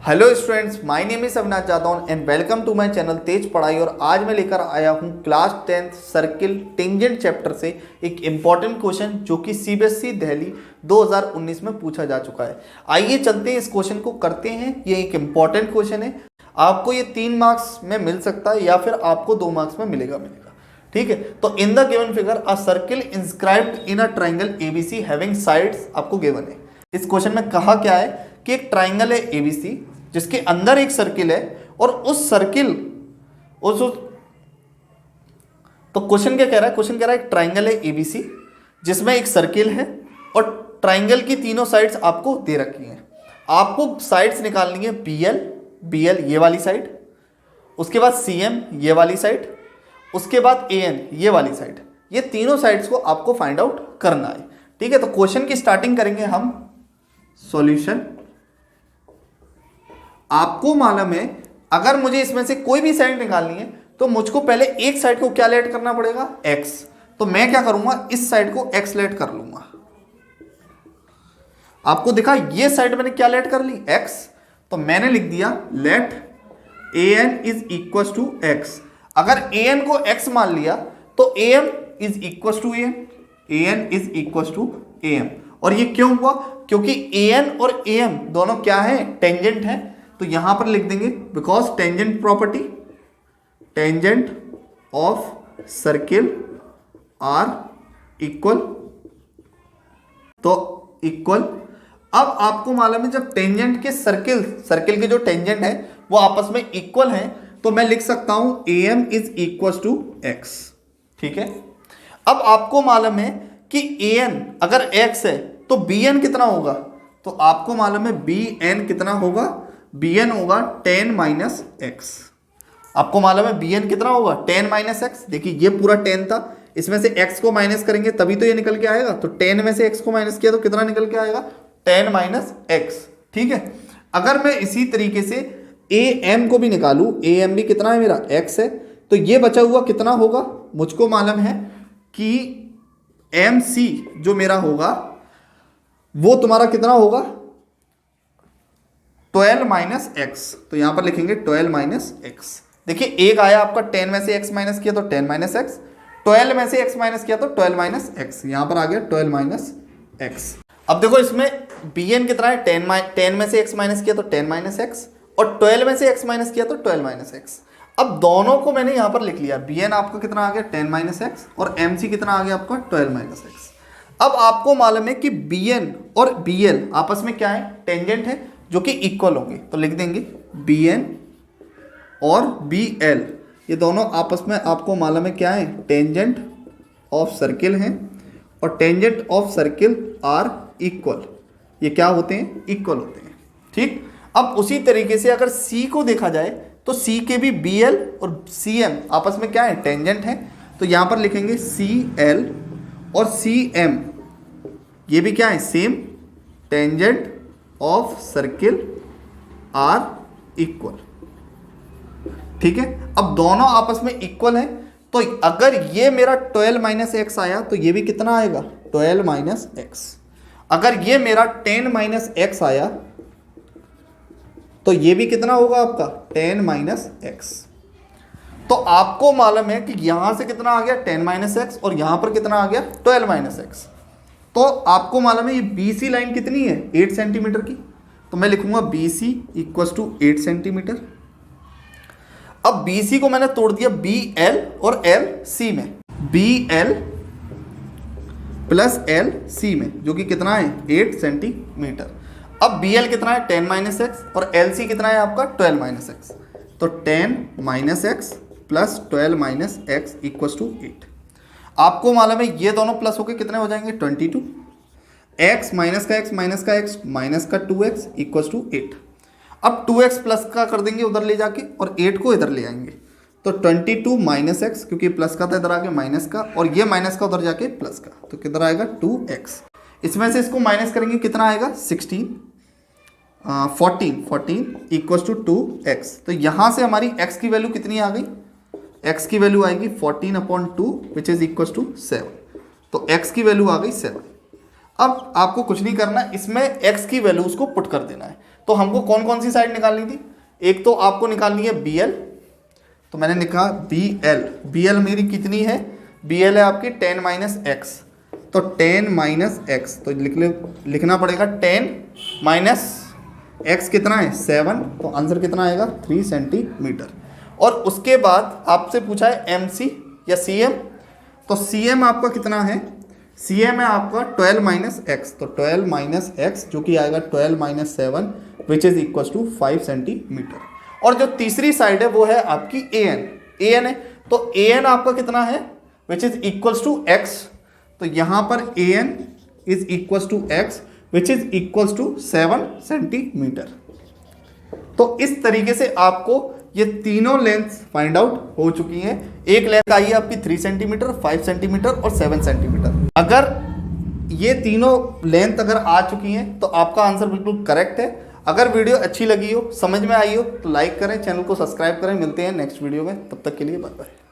Hello students, my name is Avinash Jadaun and welcome to my channel Tej Padhai. और आज मैं लेकर आया हूं class 10th circle tangent chapter से एक इम्पॉर्टेंट क्वेश्चन जो कि सीबीएसई दिल्ली 2019 में पूछा जा चुका है। आइए चलते हैं, इस क्वेश्चन को करते हैं। ये एक इम्पॉर्टेंट क्वेश्चन है, आपको ये 3 मार्क्स में मिल सकता है या फिर आपको 2 मार्क्स में मिलेगा। ठीक है, तो in the given figure a circle inscribed in a triangle ABC having sides आपको गिवन है। इस क्वेश्चन में कहा क्या है कि एक ट्राइंगल है एबीसी जिसके अंदर एक सर्किल है और उस सर्किल तो क्वेश्चन क्या कह रहा है? क्वेश्चन कह रहा है एक ट्राइंगल है एबीसी जिसमें एक सर्किल है और ट्राइंगल की तीनों साइड्स आपको दे रखी हैं। आपको साइड्स निकालनी है बीएल ये वाली साइड, उसके बाद सीएम ये वाली साइड, उसके बाद एएन ये वाली साइड। ये तीनों साइड्स को आपको फाइंड आउट करना है। ठीक है, तो क्वेश्चन की स्टार्टिंग करेंगे हम सॉल्यूशन। आपको मालूम है अगर मुझे इसमें से कोई भी साइड निकालनी है तो मुझको पहले एक साइड को क्या लेट करना पड़ेगा? x। तो मैं क्या करूंगा, इस साइड को x लेट कर लूंगा। आपको दिखा ये साइड मैंने क्या लेट कर ली? x। तो मैंने लिख दिया let an is equal to x। अगर an को x मान लिया तो am is equal to an is equal to am। और ये क्यों हुआ? क्योंकि an और am दोनों क्या है? टेंजेंट है। तो यहां पर लिख देंगे because tangent property, tangent of circle are equal. तो इक्वल। अब आपको मालूम है जब टेंजेंट के सर्किल के जो टेंजेंट है वो आपस में इक्वल है तो मैं लिख सकता हूं am is equal to x। ठीक है, अब आपको मालूम है कि an अगर x है तो bn कितना होगा? तो आपको मालूम है bn कितना होगा? bn होगा 10 माइनस एक्स। आपको मालूम है bn कितना होगा? 10 माइनस एक्स। देखिए ये पूरा 10 था, इसमें से x को माइनस करेंगे तभी तो ये निकल के आएगा। तो 10 में से x को माइनस किया तो कितना निकल के आएगा? 10 माइनस एक्स। ठीक है, अगर मैं इसी तरीके से am को भी निकालूं, am भी कितना है मेरा? x है। तो ये बचा हुआ कितना होगा? मुझको मालूम है कि mc जो मेरा होगा वो तुम्हारा कितना होगा? 12 माइनस एक्स। तो यहां पर लिखेंगे 12 माइनस एक्स। देखिए एक आया आपका 10 में से x माइनस किया तो 10 माइनस एक्स, 12 में से x माइनस किया तो 12 माइनस एक्स। यहां पर आ गया 12 माइनस एक्स। अब देखो इसमें bn कितना है? 10 में से x माइनस किया तो 10 माइनस एक्स और 12 में से x माइनस किया तो 12 माइनस एक्स। अब दोनों को मैंने यहां पर लिख लिया। bn आपका कितना आ गया? 10 माइनस एक्स और mc कितना आ गया आपका? 12 माइनस एक्स। अब आपको मालूम है कि bn और bl आपस में क्या है? टेंजेंट है जो कि इक्वल होंगे। तो लिख देंगे bn और bl ये दोनों आपस में आपको मालूम है क्या है? टेंजेंट ऑफ सर्किल हैं और tangent of circle are equal. ये क्या होते हैं? इक्वल होते हैं। ठीक, अब उसी तरीके से अगर c को देखा जाए तो c के भी bl और cm आपस में क्या है? टेंजेंट है। तो यहां पर लिखेंगे cl और cm ये भी क्या है? Same. Tangent of circle are equal. ठीक है, अब दोनों आपस में इक्वल है तो अगर ये मेरा 12 माइनस एक्स आया तो ये भी कितना आएगा? 12 माइनस एक्स। अगर ये मेरा 10 माइनस एक्स आया तो ये भी कितना होगा आपका? 10 माइनस एक्स। तो आपको मालूम है कि यहां से कितना आ गया? 10 माइनस एक्स और यहां पर कितना आ गया? 12 माइनस एक्स। तो आपको मालूम है ये BC लाइन कितनी है? 8 सेंटीमीटर की। तो मैं लिखूंगा BC इक्वल टू 8 सेंटीमीटर। अब BC को मैंने तोड़ दिया BL और LC में, BL प्लस LC में जो कि कितना है? 8 सेंटीमीटर। अब BL कितना है? 10 माइनस एक्स और LC कितना है आपका? 12 माइनस एक्स। तो 10 minus X plus 12 minus X equal to 8। आपको मालूम है ये दोनों प्लस होकर कितने हो जाएंगे? 22। x माइनस का x माइनस का x माइनस का 2x इक्वल टू 8। अब 2x प्लस का कर देंगे उधर ले जाके और 8 को इधर ले आएंगे। तो 22 माइनस एक्स, क्योंकि प्लस का था इधर आगे माइनस का और ये माइनस का उधर जाके प्लस का, तो किधर आएगा? 2x। इसमें से इसको माइनस करेंगे कितना आएगा? 14 इक्वल टू 2x। तो यहां से हमारी x की वैल्यू कितनी आ गई? x की वैल्यू आएगी 14/2 विच इज इक्वल टू 7। तो x की वैल्यू आ गई 7। अब आपको कुछ नहीं करना, इसमें x की वैल्यूज को पुट कर देना है। तो हमको कौन कौन सी साइड निकालनी थी, एक तो आपको निकालनी है BL, तो मैंने लिखा BL मेरी कितनी है, BL है आपकी 10 माइनस एक्स, तो 10 माइनस एक्स तो लिखना पड़ेगा 10 माइनस एक्स कितना है 7, तो आंसर कितना आएगा 3 सेंटीमीटर। और उसके बाद आपसे पूछा है MC या CM, तो CM आपका कितना है, CM है आपका 12 माइनस एक्स, तो 12 माइनस एक्स जो कि आएगा 12 minus 7 which is equal to 5 centimetre. और जो तीसरी साइड है वो है आपकी AN है, तो AN आपका कितना है which is equal to X, तो यहां पर AN is equal to X which is equal to 7 centimetre. तो इस तरीके से आपको ये तीनों लेंथ फाइंड आउट हो चुकी हैं। एक लेंथ आई है आपकी 3 सेंटीमीटर, 5 सेंटीमीटर और 7 सेंटीमीटर। अगर ये तीनों लेंथ अगर आ चुकी हैं तो आपका आंसर बिल्कुल करेक्ट है। अगर वीडियो अच्छी लगी हो, समझ में आई हो, तो लाइक करें, चैनल को सब्सक्राइब करें। मिलते हैं नेक्स्ट वीडियो में, तब तक के लिए बाय बाय।